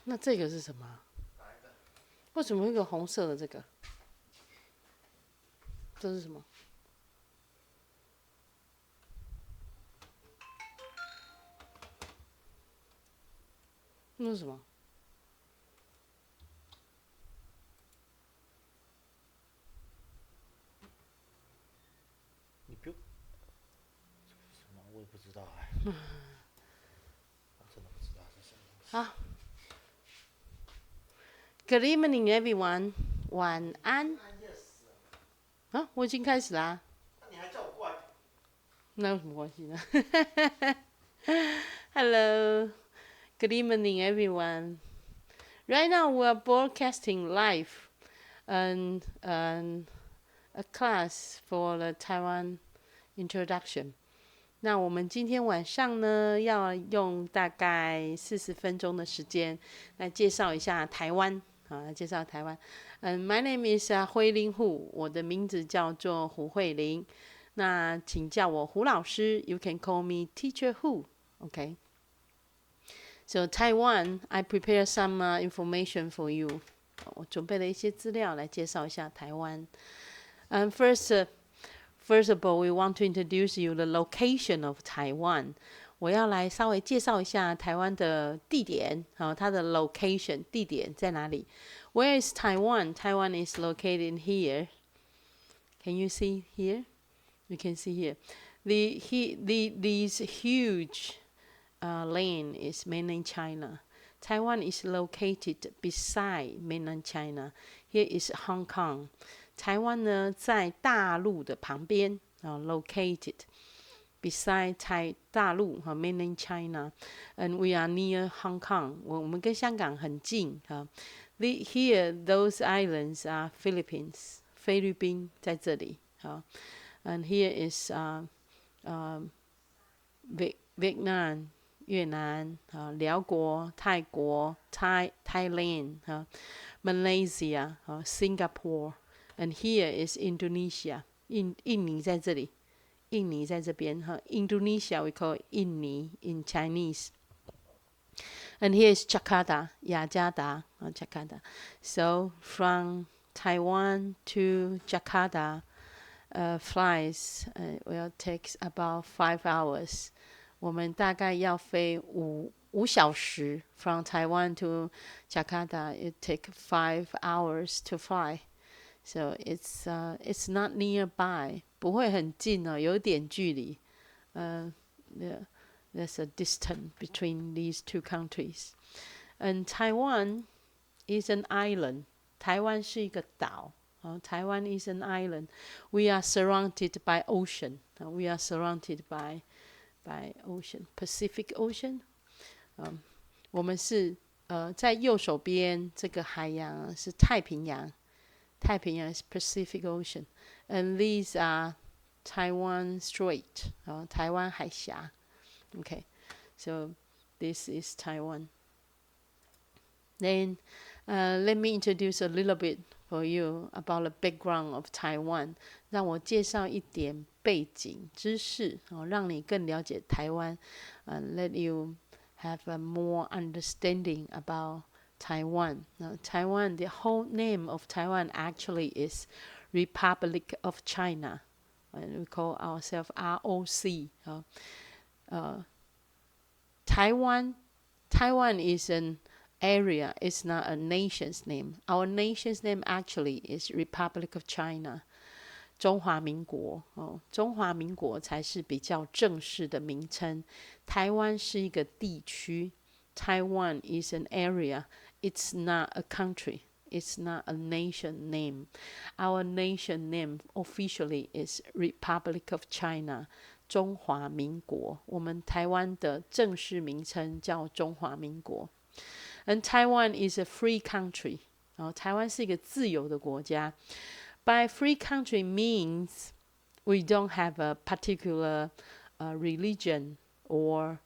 那这个是什么？为什么会有个红色的这个？这是什么？那是什么？你不用什么，我也不知道哎，我真的不知道是什么东西。好 ，Good evening, everyone，晚安。啊，我已经开始啦。那你还叫我过来？那有什么关系呢？Hello, good evening, everyone. Right now we are broadcasting live and a class for the Taiwan introduction. 那我们今天晚上呢，要用大概40分钟的时间来介绍一下台湾啊，介绍台湾。My name is 慧玲胡，我的名字叫做胡慧玲。那请叫我胡老师 ，You can call me Teacher Hu。Okay. So Taiwan, I prepare some information for you. 我准备了一些资料来介绍一下台湾。First of all, we want to introduce you the location of Taiwan. 我要来稍微介绍一下台湾的地点，它的 location 地点在哪里 ？Where is Taiwan? Taiwan is located here. Can you see here? You can see here. These huge land is mainland China. Taiwan is located beside mainland China. Here is Hong Kong. 台湾呢在大陆的旁边located beside 大陆mainland China, and we are near Hong Kong. 我们跟香港很近Here those islands are Philippines. 菲律宾在这里and here is Vietnam. 越南辽国、泰国 Thailand Malaysia Singapore, and here is Indonesia. 印尼在这里，印尼在这边Indonesia we call 印尼 in Chinese. And here is Jakarta, 雅加达Jakarta. So from Taiwan to Jakarta, flights will take about 5 hours. 我们大概要飞5小时 From Taiwan to Jakarta, it take 5 hours to fly. So it's not nearby. 不会很近有点距离。There's a distance between these two countries. And Taiwan is an island. 台湾是一个岛。Taiwan is an island. We are surrounded by ocean. We are surrounded by ocean, Pacific Ocean. 我们是在右手边这个海洋是太平洋，太平洋 is Pacific Ocean, and these are Taiwan Strait, 台湾海峡。Okay, so this is Taiwan. Then let me introduce a little bit for you about the background of Taiwan. 让我介绍一点背景知识让你更了解台湾let you have a more understanding about Taiwan. Taiwan, the whole name of Taiwan actually is Republic of China. And we call ourselves ROC. Taiwan is an area, it's not a nation's name. Our nation's name actually is Republic of China. 中华民国中华民国才是比较正式的名称。台湾是一个地区。Taiwan is an area. It's not a country. It's not a nation name. Our nation name officially is Republic of China. 中华民国。我们台湾的正式名称叫中华民国。And Taiwan is a free country. 台湾是一个自由的国家。By free country means we don't have a particular religion or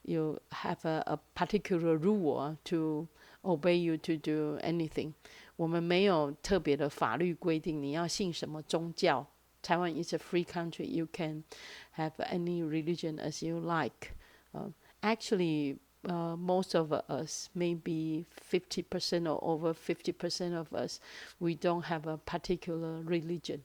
you have a particular rule to obey you to do anything. 我们没有特别的法律规定你要信什么宗教。Taiwan is a free country. You can have any religion as you like. Actually, most of us, maybe 50% or over 50% of us, we don't have a particular religion.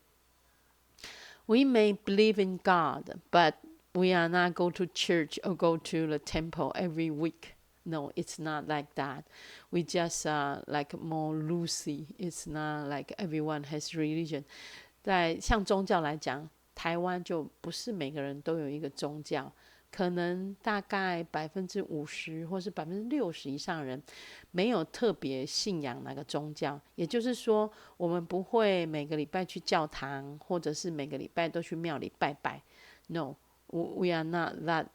We may believe in God, but we are not go to church or go to the temple every week. No, it's not like that. We just like more loosey. It's not like everyone has religion. 在像宗教来讲，台湾就不是每个人都有一个宗教，可能大概50%或是60%以上的人没有特别信仰哪个宗教。也就是说，我们不会每个礼拜去教堂，或者是每个礼拜都去庙里拜拜。No, we are not that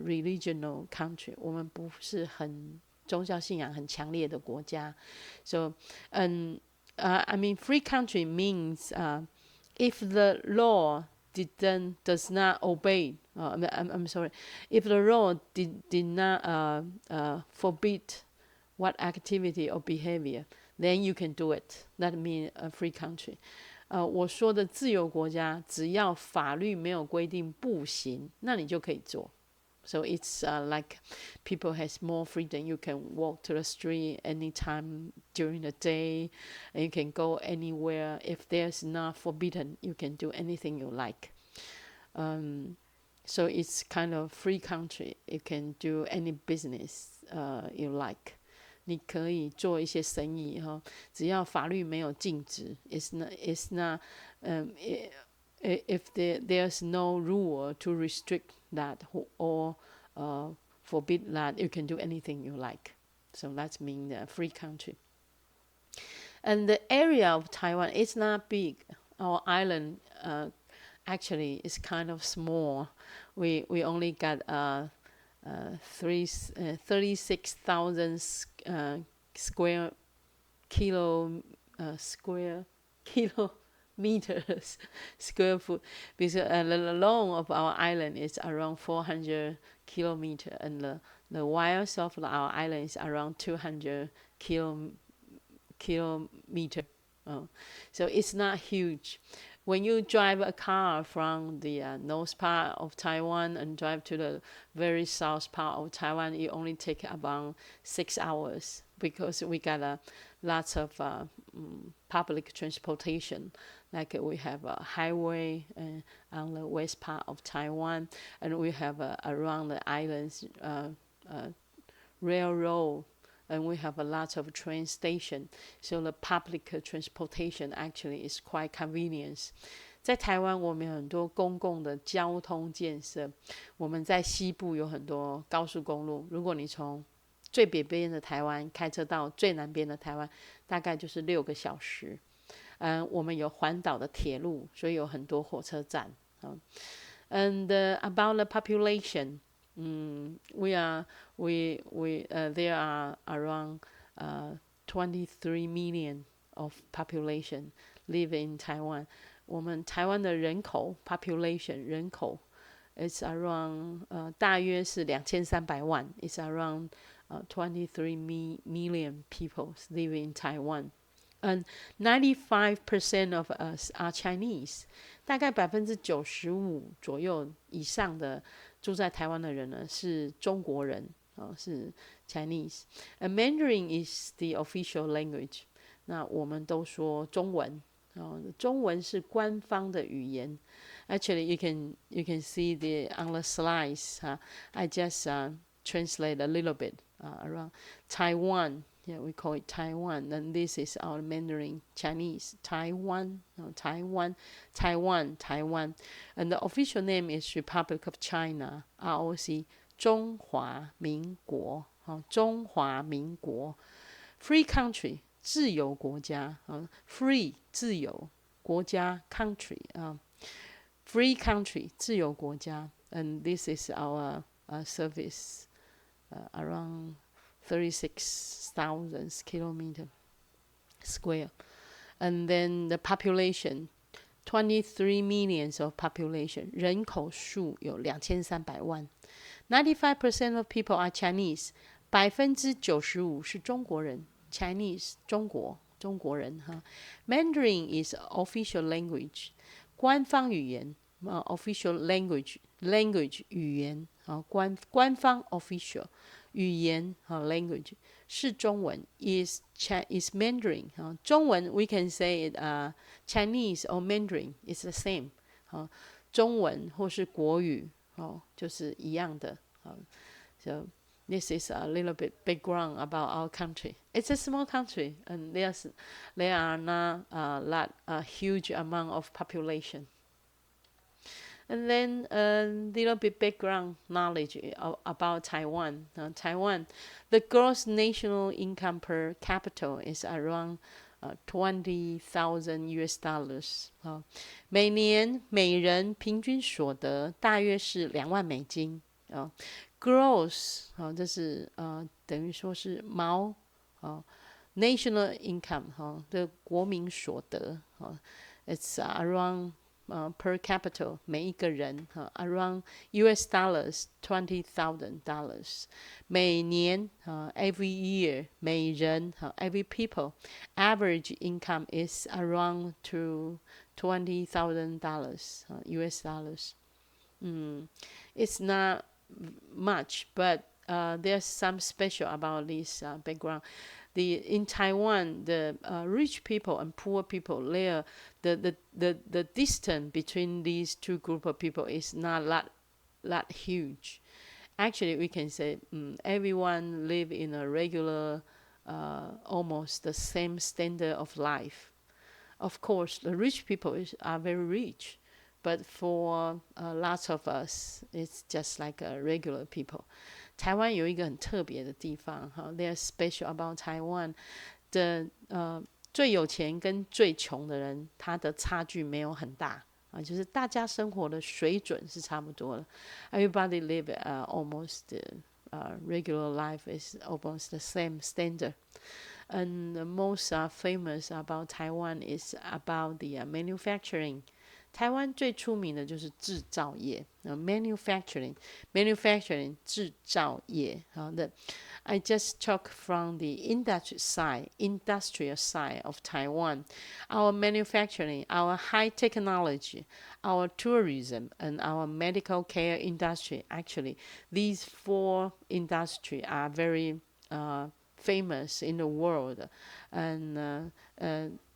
religional country. 我们不是很宗教信仰很强烈的国家。So, I mean, free country means if the law does not obey. I'm sorry. If the law did not forbid what activity or behavior, then you can do it. That means a free country. 我说的自由国家，只要法律没有规定不行，那你就可以做。So it's like people has more freedom. You can walk to the street anytime during the day, and you can go anywhere. If there's not forbidden, you can do anything you like. So it's kind of free country. You can do any business you like. 你可以做一些生意哈，只要法律没有禁止。It's not if there's no rule to restrict that or forbid that, you can do anything you like. So that's mean a free country. And the area of Taiwan is not big. Our island actually is kind of small. We only got 36,000 square kilometers square foot, because the long of our island is around 400 kilometers, and the width of our island is around 200 kilometers. So it's not huge. When you drive a car from the north part of Taiwan and drive to the very south part of Taiwan, it only take about 6 hours, because we got lots of public transportation. Like we have a highway on the west part of Taiwan, and we have around the islands railroad, and we have a lot of train station. So the public transportation actually is quite convenient. 在台湾，我们有很多公共的交通建设。我们在西部有很多高速公路。如果你从最北边的台湾开车到最南边的台湾，大概就是6个小时。我们有环岛的铁路，所以有很多火车站。And about the population, there are around 23 million of population live in Taiwan. 我们台湾的人口 population 人口 is around 大约是2300万。It's around 23 million people live in Taiwan. And 95% of us are Chinese. 大概95%左右以上的住在台湾的人呢是中国人，是 Chinese. And Mandarin is the official language. 那我们都说中文，中文是官方的语言。Actually, you can see on the slides. I just translate a little bit around Taiwan. Yeah, we call it Taiwan, and this is our Mandarin Chinese. Taiwan, Taiwan, Taiwan, Taiwan, and the official name is Republic of China, ROC, 中华民国，中华民国 ，Free country, 自由国家，Free 自由国家 country Free country 自由国家 and this is our service around 36,000 kilometers square. And then the population, 23 millions of population. 人口数有2300万。95% of people are Chinese. 95%是中国人。Chinese 中国人哈。Mandarin is official language. 官方语言official language 语言官方 official 语言language 是中文 is Mandarin 中文 we can say it Chinese or Mandarin is the same 中文或是国语就是一样的so this is a little bit background about our country. It's a small country, and there are not a huge amount of population. And then a little bit background knowledge about Taiwan. Taiwan, the gross national income per capita is around 20,000 US dollars 每年每人平均所得大约是$20,000gross 这是等于说是national income 的国民所得it's around per capita 每一个人around US dollars $20,000 每年every year 每人every people average income is around to $20,000 US dollars it's not much, but there's some special about this background. In Taiwan, the rich people and poor people, the distance between these two group of people is not that huge. Actually, we can say everyone live in a regular, almost the same standard of life. Of course, the rich people are very rich, but for lots of us, it's just like regular people. 台湾有一个很特别的地方，they're special about Taiwan 的最有钱跟最穷的人，他的差距没有很大就是大家生活的水准是差不多的。Everybody live almost regular life is almost the same standard. And the most famous about Taiwan is about the manufacturing. 台湾最出名的就是制造业，manufacturing 制造业。I just talk from the industrial side of Taiwan. Our manufacturing, our high technology, our tourism, and our medical care industry. Actually, these four industries are very famous in the world, and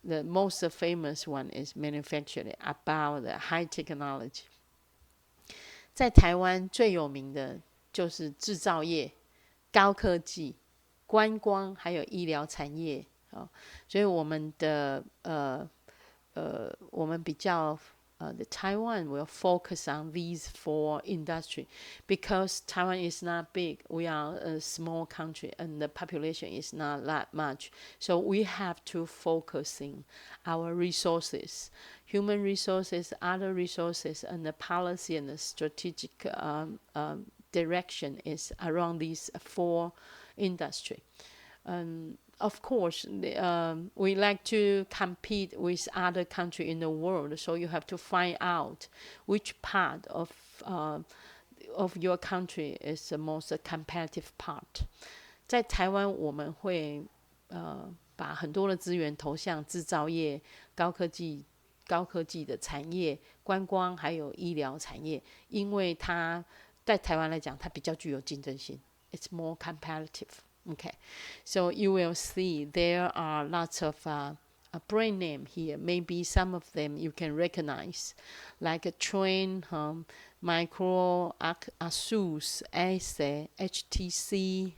the most famous one is manufacturing about the high technology. 在台湾最有名的就是制造业、高科技、观光还有医疗产业所以我们比较the Taiwan will focus on these four industry because Taiwan is not big. We are a small country and the population is not that much. So we have to focusing our resources, human resources, other resources, and the policy and the strategic direction is around these four industry. Of course, we like to compete with other countries in the world, so you have to find out which part of your country is the most competitive part. 在台湾，我们会把很多的资源投向制造业、高科技的产业、观光还有医疗产业，因为它在台湾来讲，它比较具有竞争性。It's more competitive. Okay, so you will see there are lots of brand name here. Maybe some of them you can recognize, like a Train, Micro, Asus, Acer, HTC,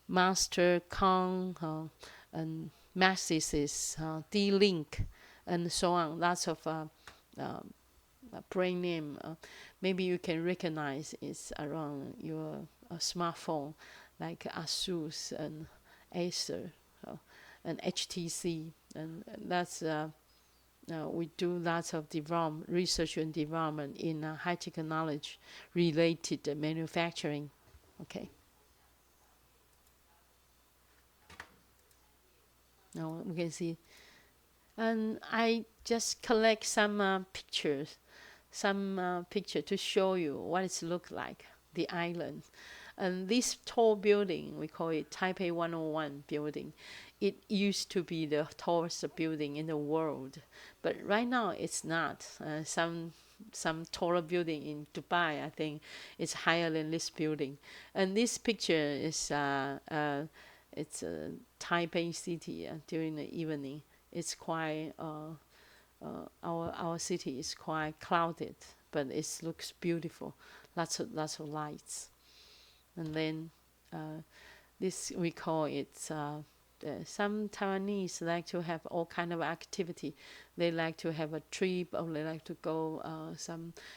Mastercom, and Maxis, D-Link, and so on. Lots of brand name. Maybe you can recognize it's around your smartphone, like Asus and Acer and HTC, and that's we do lots of research and development in high technology related manufacturing. Okay. Now we can see, and I just collect some pictures to show you what it looks like, the island. And this tall building, we call it Taipei 101 building. It used to be the tallest building in the world, but right now it's not. Some some taller building in Dubai. I think it's higher than this building. And this picture is it's Taipei city during the evening. It's quite our city is quite clouded, but it looks beautiful. Lots of lights, and then this we call it. Some Taiwanese like to have all kind of activity. They like to have a trip, or they like to go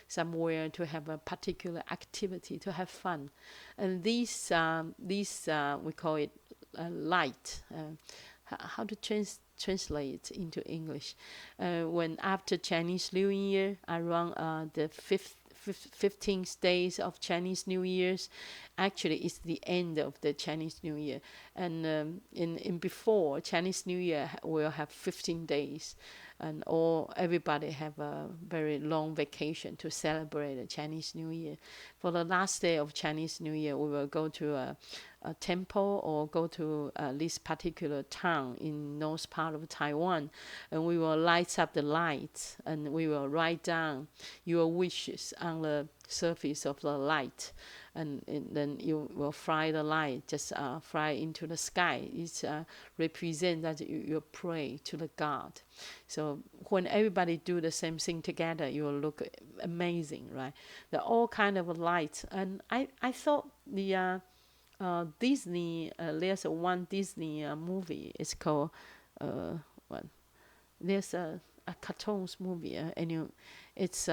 somewhere to have a particular activity to have fun. And these we call it light. How to translate into English? When after Chinese New Year, around the 15th days of Chinese New Year's, actually it's the end of the Chinese New Year, and in before Chinese New Year will have 15 days, and everybody have a very long vacation to celebrate the Chinese New Year. For the last day of Chinese New Year, we will go to a temple or go to this particular town in north part of Taiwan, and we will light up the lights, and we will write down your wishes on the surface of the light, and then you will fly the light, just fly into the sky. It represents that you pray to the God. So when everybody do the same thing together, you will look amazing, right? There are all kind of lights, and I thought the Disney. There's one Disney movie. It's called what? There's a cartoons movie, and it's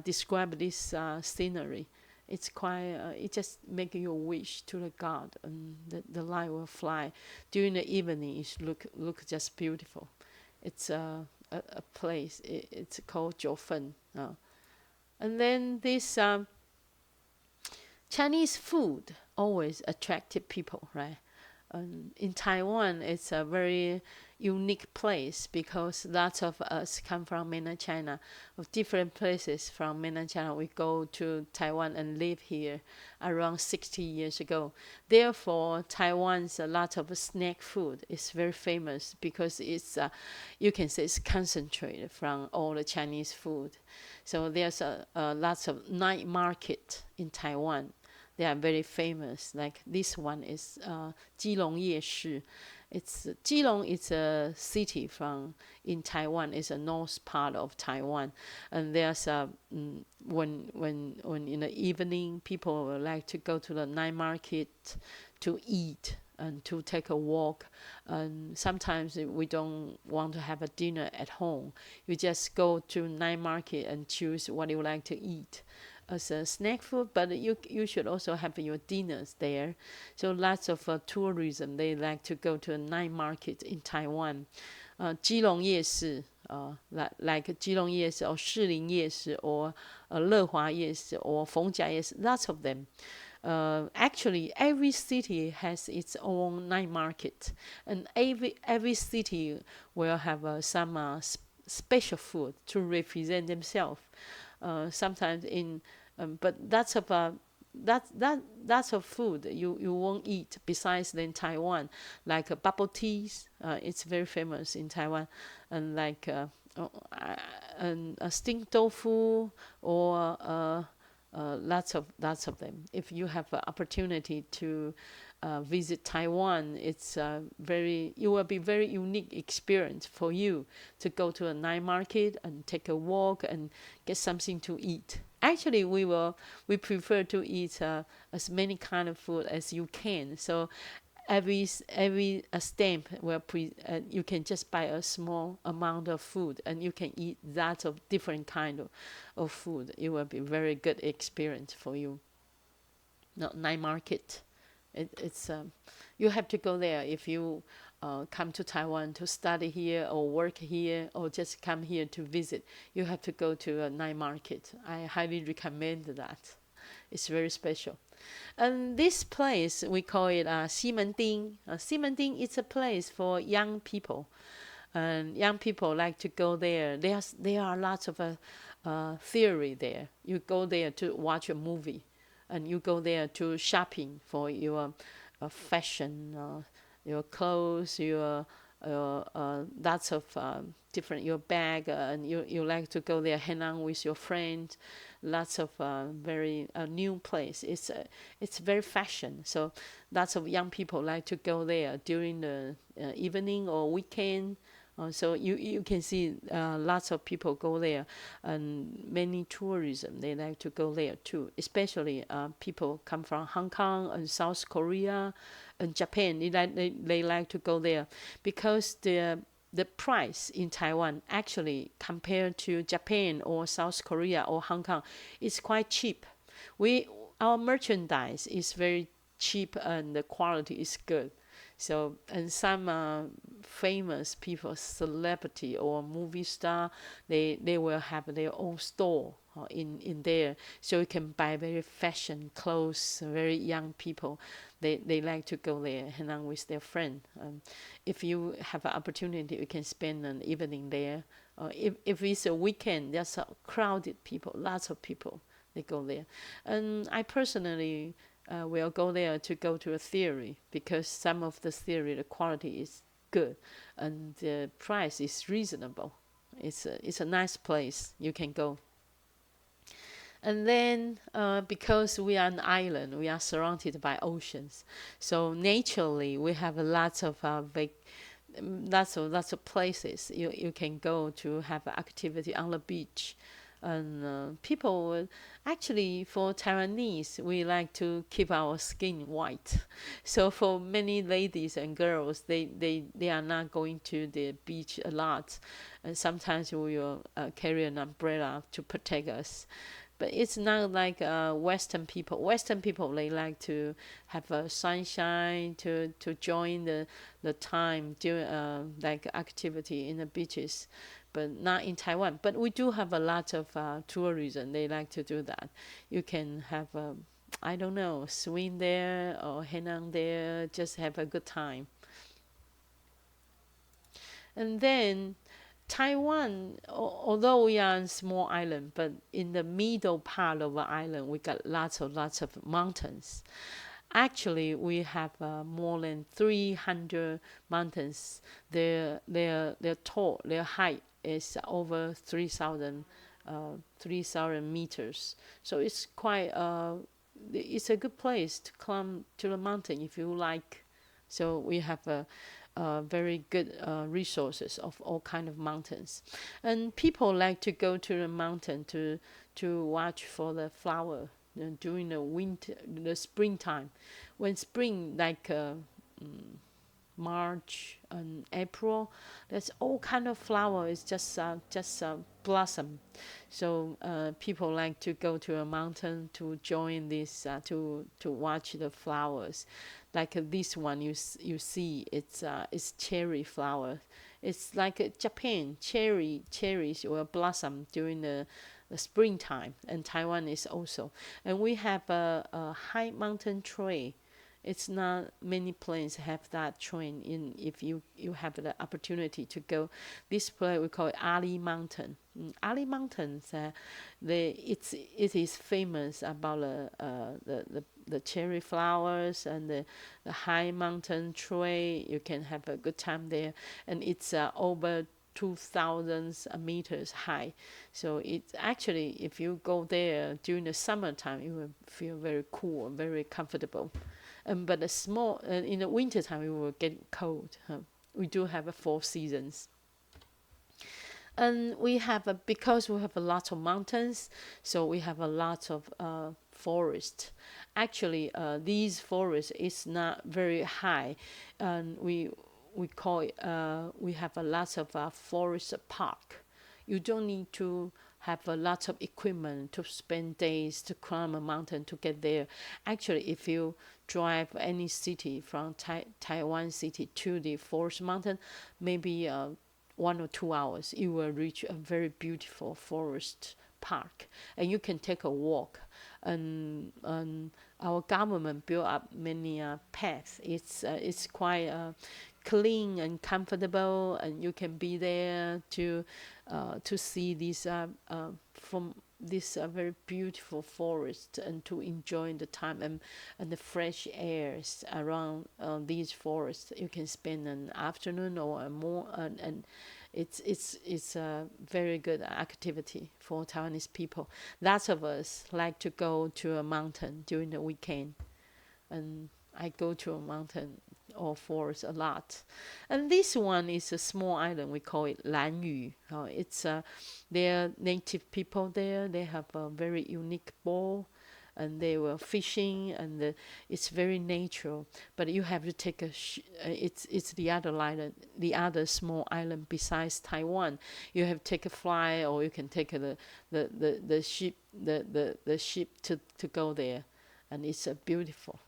describe this scenery. It's quite. It just make you wish to the God, and the light will fly during the evening. It look just beautiful. It's a place. It's called Jiufen. And then this Chinese food always attracted people, right? In Taiwan, it's a very unique place because lots of us come from mainland China, of different places from mainland China. We go to Taiwan and live here around 60 years ago. Therefore, Taiwan's a lot of snack food is very famous because it's, you can say it's concentrated from all the Chinese food. So there's lots of night market in Taiwan. They are very famous. Like this one is Keelung Yeshi. It's Keelung is a city in Taiwan. It's a north part of Taiwan, and there's when in the evening people would like to go to the night market to eat and to take a walk. And sometimes we don't want to have a dinner at home. You just go to night market and choose what you like to eat as a snack food, but you should also have your dinners there. So lots of tourism, they like to go to a night market in Taiwan. Keelung Yeshi, like Keelung Yeshi or Shilin Yeshi or Lehua Yeshi or Fengjia Yeshi, lots of them. Actually, every city has its own night market, and every city will have some special food to represent themselves. Sometimes but that's of food you won't eat besides in Taiwan, like bubble teas. It's very famous in Taiwan, and like and steamed tofu or lots of them. If you have an opportunity to visit Taiwan, it will be very unique experience for you to go to a night market and take a walk and get something to eat. Actually, we prefer to eat as many kind of food as you can. So every stamp you can just buy a small amount of food and you can eat lots of different kind of food. It will be very good experience for you. Not night market. It's you have to go there if you come to Taiwan to study here or work here or just come here to visit. You have to go to a night market. I highly recommend that. It's very special. And this place, we call it Ximending. Ximending is a place for young people. And young people like to go there. There are lots of theory there. You go there to watch a movie, and you go there to shopping for your fashion, your clothes, your lots of different your bag, and you like to go there, hang out with your friends. Lots of very new place. It's very fashion. So lots of young people like to go there during the evening or weekend. So you can see lots of people go there, and many tourism they like to go there too. Especially people come from Hong Kong and South Korea and Japan. They like to go there because the price in Taiwan actually compared to Japan or South Korea or Hong Kong is quite cheap. We our merchandise is very cheap and the quality is good. So, and some famous people, celebrity or movie star, they will have their own store in there, so you can buy very fashion clothes. Very young people, they like to go there, hang out with their friend. If you have an opportunity, you can spend an evening there. If it's a weekend, there's a crowded people, lots of people. They go there, and I personally will go there to go to a theory because some of the theory the quality is good and the price is reasonable. It's a nice place you can go. And then because we are an island, we are surrounded by oceans, so naturally we have lots of places you can go to have activity on the beach. And people actually, for Taiwanese, we like to keep our skin white. So for many ladies and girls, they are not going to the beach a lot, and sometimes we will carry an umbrella to protect us. But it's not like Western people. Western people, they like to have sunshine to join the time during like activity in the beaches, but not in Taiwan. But we do have a lot of tourism. They like to do that. You can have I don't know, swim there or hang out there, just have a good time. And then Taiwan, although we are a small island, but in the middle part of the island, we got lots of mountains. Actually, we have more than 300 mountains. Their tall, their height is over 3,000 meters. So it's quite it's a good place to climb to the mountain if you like. So we have very good resources of all kind of mountains, and people like to go to the mountain to watch for the flower during the winter, the springtime, when spring like March and April, there's all kind of flowers just blossom. So people like to go to a mountain to join this to watch the flowers. Like this one you see, it's cherry flower. It's like Japan cherries will blossom during the springtime, and Taiwan is also. And we have a high mountain tree. It's not many places have that train in. If you have the opportunity to go this place, we call it Ali Mountain. Ali Mountains, it is famous about the cherry flowers and the high mountain tree. You can have a good time there, and it's over 2,000 meters high. So it's actually, if you go there during the summertime, you will feel very cool and very comfortable. But the small in the wintertime, it will get cold. We do have 4 seasons. And we have because we have a lot of mountains, so we have a lot of forest. Actually, these forests is not very high, and we call it, we have a lot of forest park. You don't need to have a lot of equipment to spend days to climb a mountain to get there. Actually, if you drive any city from Taiwan city to the forest mountain, maybe 1 or 2 hours, you will reach a very beautiful forest park, and you can take a walk. And our government built up many paths. It's quite clean and comfortable, and you can be there to see these from this very beautiful forest and to enjoy the time and the fresh airs around these forests. You can spend an afternoon or a more, and it's a very good activity for Taiwanese people. Lots of us like to go to a mountain during the weekend, and I go to a mountain or forest a lot. And this one is a small island. We call it Lanyu. It's they're native people there. They have a very unique bowl, and they were fishing, and it's very natural. But you have to take it's the other island, the other small island besides Taiwan. You have to take a fly, or you can take the ship the ship to go there, and it's a beautiful.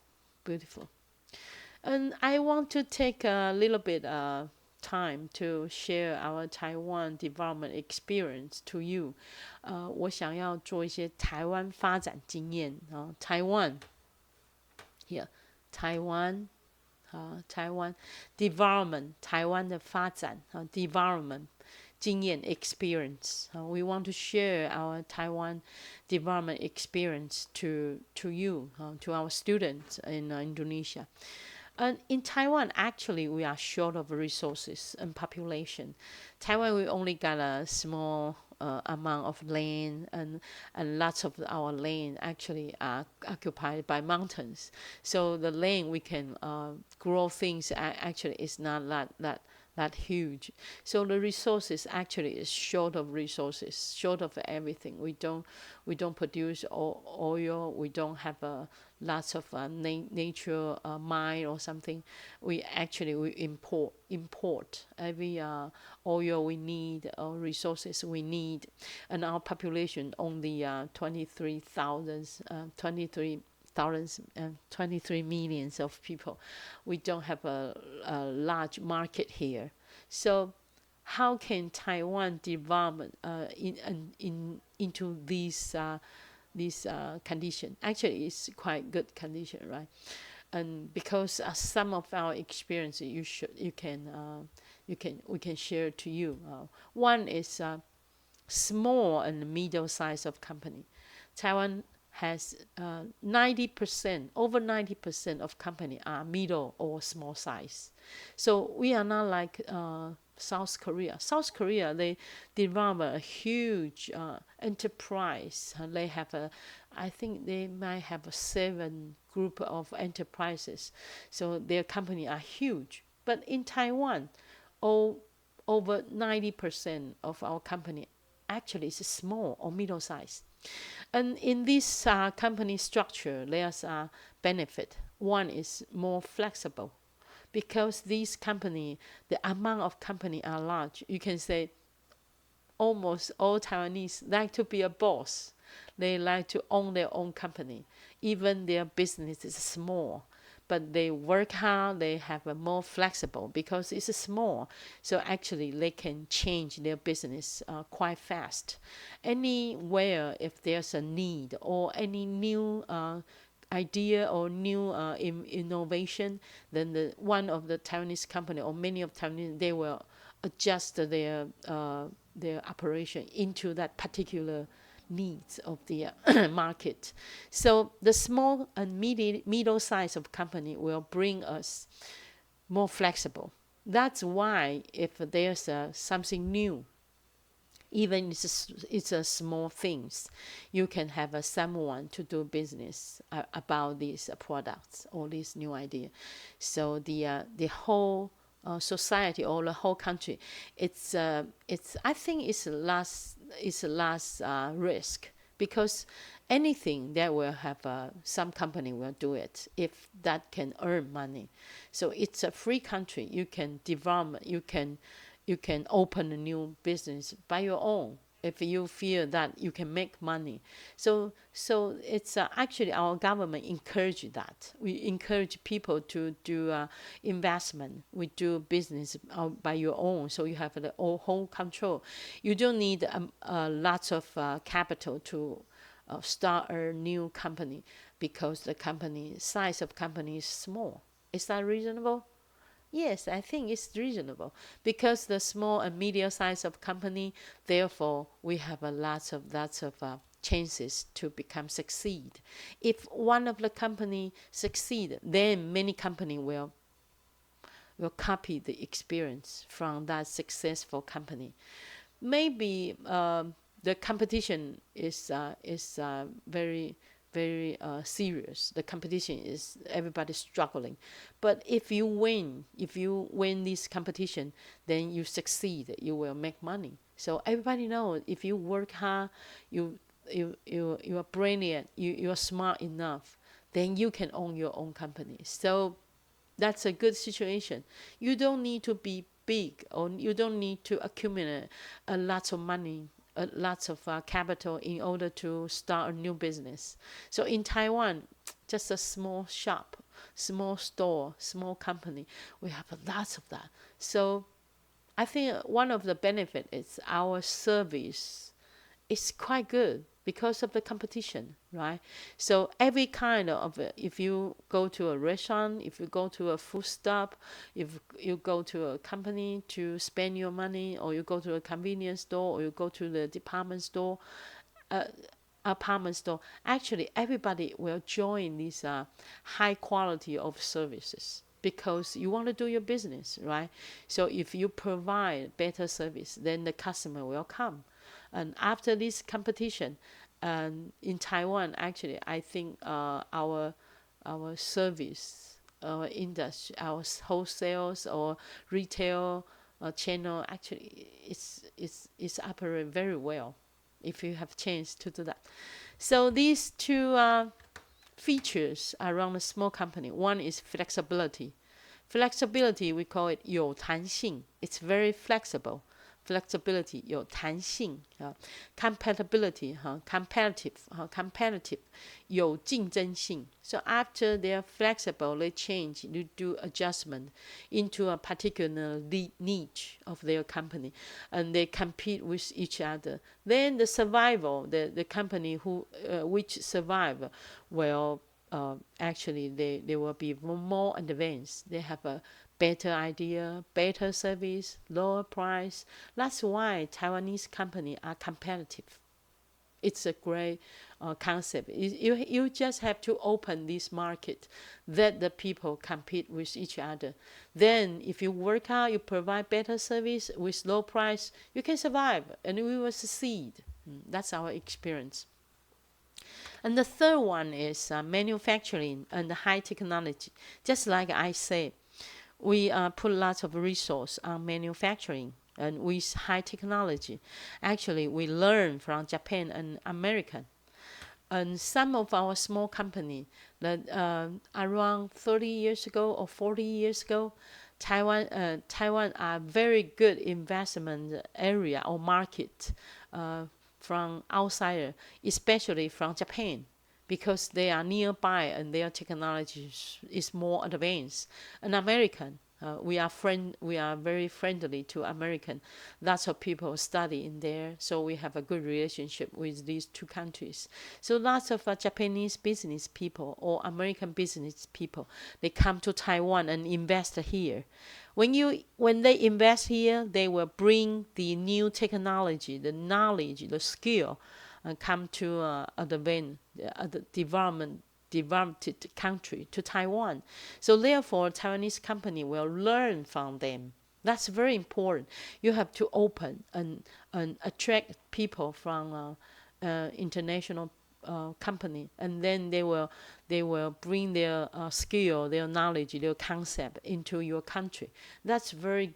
And I want to take a little bit time to share our Taiwan development experience to you. 我想要做一些台湾发展经验啊，Taiwan here, Taiwan Taiwan development, 台湾的发展development 经验 experience. We want to share our Taiwan development experience to you, to our students in Indonesia. And in Taiwan, actually, we are short of resources and population. Taiwan, we only got a small amount of land, and lots of our land actually are occupied by mountains. So the land we can grow things actually is not that huge. So the resources actually is short of resources, short of everything. We don't produce oil. We don't have lots of nature mine or something. We import every oil we need or resources we need, and our population only 23 millions of people. We don't have a large market here. So how can Taiwan develop into this condition? Actually, it's quite good condition, right? And because some of our experience we can share to you. One is small and middle size of company. Taiwan has 90%, over 90% of company are middle or small size. So we are not like South Korea. South Korea, they develop a huge enterprise. They have I think they might have a 7 group of enterprises. So their company are huge. But in Taiwan, over 90% of our company actually is small or middle size. And in this company structure, there's a benefit. One is more flexible, because these company, the amount of company are large. You can say almost all Taiwanese like to be a boss. They like to own their own company, even their business is small. But they work hard, they have a more flexible because it's small. So actually they can change their business quite fast. Anywhere if there's a need or any new idea or new innovation, then one of the Taiwanese company or many of Taiwanese, they will adjust their operation into that particular needs of the market. So the small and middle size of company will bring us more flexible. That's why if there's something new, even it's a small things, you can have someone to do business about these products or this new idea. So the whole society or the whole country, it's I think it's last risk, because anything that will have some company will do it if that can earn money. So it's a free country. You can develop, you can open a new business by your own if you feel that you can make money. So it's actually our government encourage that. We encourage people to do investment. We do business by your own, so you have the whole control. You don't need lots of capital to start a new company, because the company size of company is small. Is that reasonable? Yes, I think it's reasonable, because the small and medium size of company, therefore we have lots of chances to become succeed. If one of the company succeed, then many company will copy the experience from that successful company. Maybe the competition is very serious. The competition is everybody struggling, but if you win this competition, then you succeed. You will make money. So everybody knows if you work hard, you are brilliant, you are smart enough, then you can own your own company. So that's a good situation. You don't need to be big, or you don't need to accumulate a lot of money, lots of capital in order to start a new business. So in Taiwan, just a small shop, small store, small company, we have lots of that. So I think one of the benefits is our service is quite good because of the competition, right? So every kind of, if you go to a restaurant, if you go to a food stop, if you go to a company to spend your money, or you go to a convenience store, or you go to the apartment store, actually everybody will join this high quality of services because you want to do your business, right? So if you provide better service, then the customer will come. And after this competition, in Taiwan, actually, I think our service, our industry, our wholesales or retail channel, actually, it's operate very well if you have chance to do that. So these two features around a small company. One is flexibility. Flexibility, we call it 有弹性. It's very flexible. Flexibility 有弹性 compatibility competitive 有竞争性. So after they're flexible, they change, they do adjustment into a particular niche of their company, and they compete with each other. Then the survival, the company which survive will actually they will be more advanced. They have a better idea, better service, lower price. That's why Taiwanese companies are competitive. It's a great concept. You just have to open this market, let the people compete with each other. Then if you work hard, you provide better service with low price, you can survive and we will succeed. That's our experience. And the third one is manufacturing and high technology. Just like I said, we put lots of resource on manufacturing and with high technology. Actually, we learn from Japan and American. And some of our small company that around 30 years ago or 40 years ago, Taiwan are very good investment area or market from outsider, especially from Japan, because they are nearby and their technology is more advanced. And American, we are very friendly to American. Lots of people study in there, so we have a good relationship with these two countries. So lots of Japanese business people or American business people, they come to Taiwan and invest here. When they invest here, they will bring the new technology, the knowledge, the skill, and come to the developed country, to Taiwan. So therefore, Taiwanese company will learn from them. That's very important. You have to open and attract people from international company, and then they will bring their skill, their knowledge, their concept into your country. That's very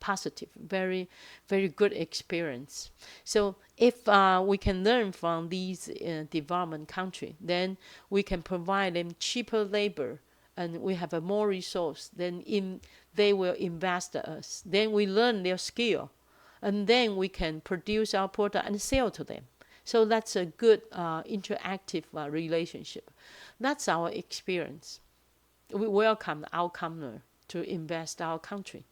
positive, very good experience. So if we can learn from these development country, then we can provide them cheaper labor, and we have a more resource. Then they will invest in us. Then we learn their skill, and then we can produce our product and sell to them. So that's a good interactive relationship. That's our experience. We welcome our comer to invest our country.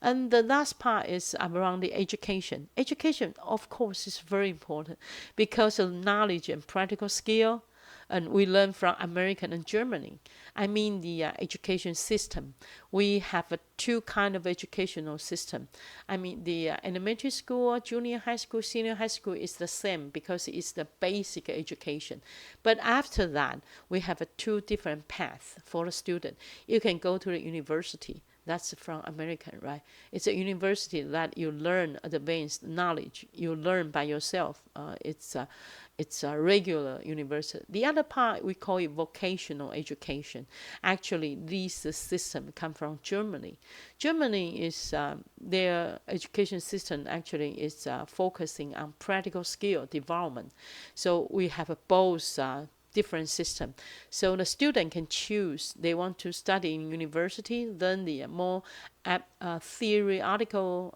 And the last part is around the education. Education, of course, is very important because of knowledge and practical skill. and we learn from American and Germany. I mean the education system. We have two kind of educational system. I mean the elementary school, junior high school, senior high school is the same because it's the basic education. But after that, we have two different paths for the student. You can go to the university. That's from American, right? It's a university that you learn advanced knowledge. You learn by yourself. It's a regular university. The other part, we call it vocational education. Actually, this system come from Germany. Germany is their education system actually is focusing on practical skill development. So we have both different system. So the student can choose they want to study in university, learn the more theoretical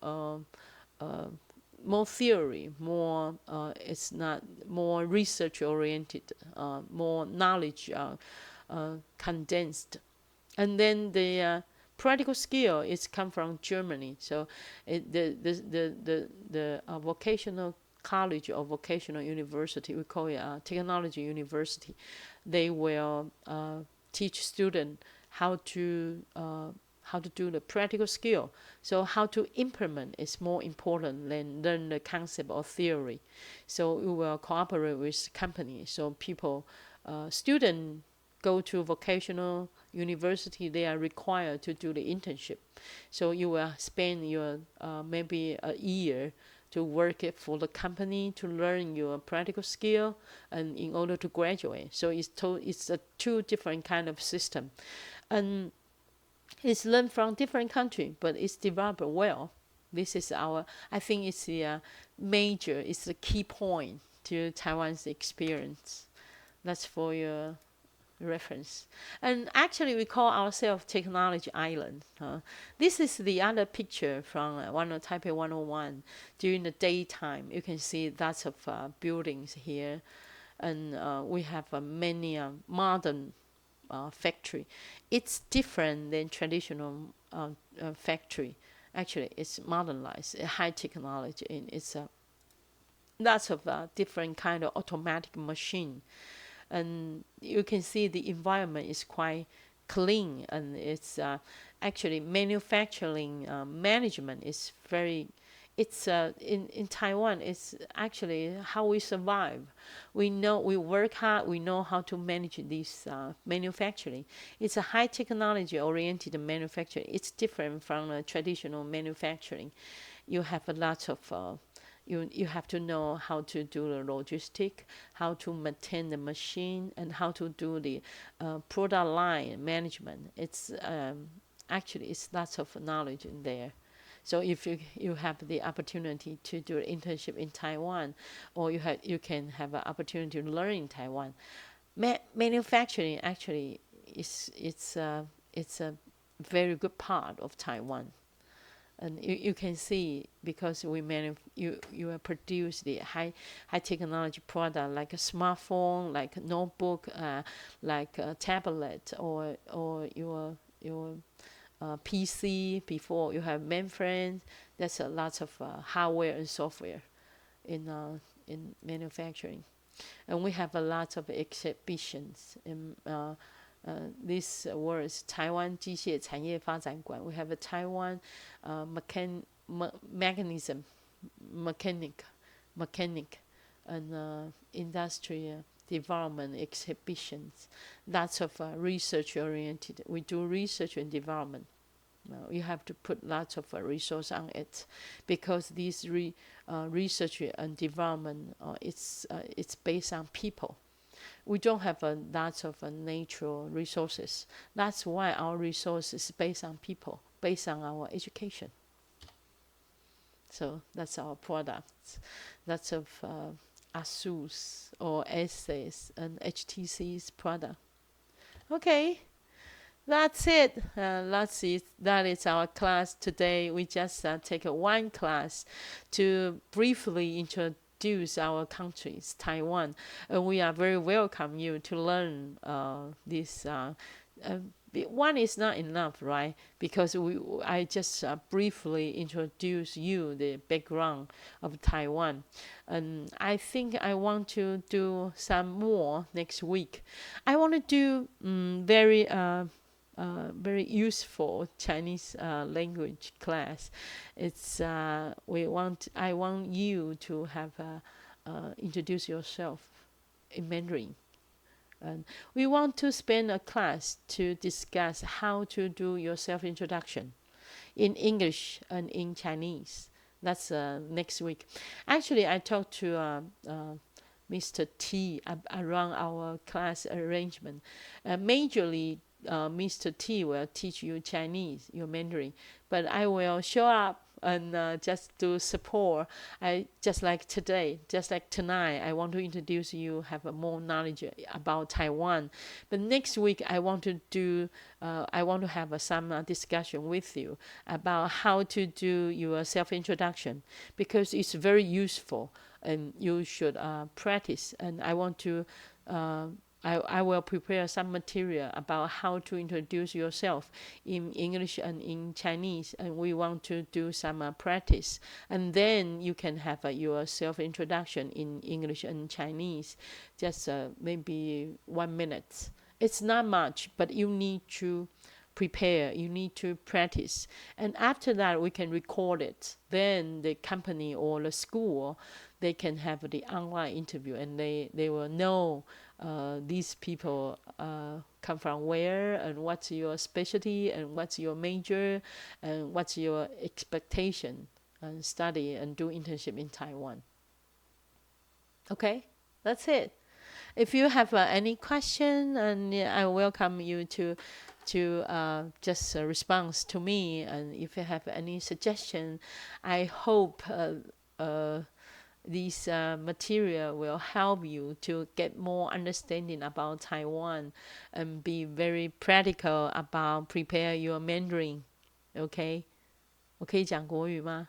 more theory, more it's not more research oriented, more knowledge condensed, and then the practical skill is come from Germany. So the vocational college or vocational university, we call it technology university, they will teach students how to do the practical skill. So how to implement is more important than learn the concept or theory. So we will cooperate with companies. So students go to vocational university, they are required to do the internship. So you will spend your maybe a year to work it for the company to learn your practical skill and in order to graduate. So it's a two different kind of system. And it's learned from different country, but it's developed well. This is I think it's the it's the key point to Taiwan's experience. That's for your reference. And actually, we call ourselves Technology Island. This is the other picture from Taipei 101. During the daytime, you can see lots of buildings here. And we have many modern factory. It's different than traditional factory. Actually, it's modernized, high technology, and it's lots of different kind of automatic machine. And you can see the environment is quite clean, and it's actually manufacturing management is very. It's in Taiwan. It's actually how we survive. We work hard. We know how to manage this manufacturing. It's a high technology oriented manufacturing. It's different from traditional manufacturing. You have a lot of you have to know how to do the logistic, how to maintain the machine, and how to do the product line management. It's actually it's lots of knowledge in there. So if you have the opportunity to do an internship in Taiwan, or you can have an opportunity to learn in Taiwan, manufacturing actually it's a very good part of Taiwan. And you can see because you have produced the high technology product like a smartphone, like a notebook, like a tablet, or your PC. Before you have mainframe. There's a lot of hardware and software in manufacturing, and we have a lot of exhibitions in this was Taiwan 机械产业发展馆. We have a Taiwan mechanism, mechanic, and industrial development exhibitions. Lots of research oriented. We do research and development. You have to put lots of resource on it, because this research and development it's based on people. We don't have lots of natural resources. That's why our resource is based on people, based on our education. So that's our products. Lots of ASUS or essays and HTC's product. Okay, that's it. That is our class today. We just take one class to briefly introduce our countries, Taiwan, and we are very welcome you to learn this one is not enough, right? Because I just briefly introduce you the background of Taiwan, and I think I want to do some more next week. I want to do very useful Chinese language class. It's I want you to have introduce yourself in Mandarin. And we want to spend a class to discuss how to do your self introduction in English and in Chinese. That's next week. Actually, I talked to Mr. T around our class arrangement. Majorly, Mr. T will teach you Chinese, your Mandarin, but I will show up and just to support. I just like today, just like tonight, I want to introduce you, have a more knowledge about Taiwan. But next week, I want to do, I want to have some discussion with you about how to do your self introduction because it's very useful and you should practice. And I want to. I will prepare some material about how to introduce yourself in English and in Chinese, and we want to do some practice. And then you can have your self introduction in English and Chinese, just maybe 1 minute. It's not much, but you need to prepare, you need to practice. And after that, we can record it. Then the company or the school, they can have the online interview and they will know these people come from where and what's your specialty and what's your major and what's your expectation and study and do internship in Taiwan. Okay, that's it. If you have any question, and I welcome you to just a response to me. And if you have any suggestion, I hope this material will help you to get more understanding about Taiwan and be very practical about prepare your Mandarin. Okay, 我可以讲国语吗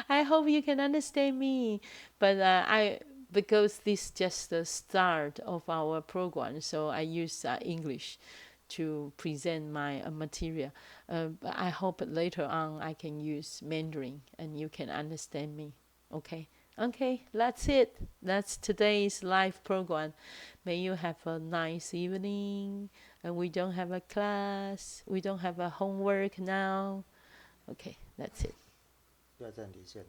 ？I hope you can understand me. But because this is just the start of our program, so I use English to present my material. But I hope later on I can use Mandarin and you can understand me. Okay. Okay, that's it. That's today's live program. May you have a nice evening. And we don't have a class. We don't have a homework now. Okay, that's it. 要站离线。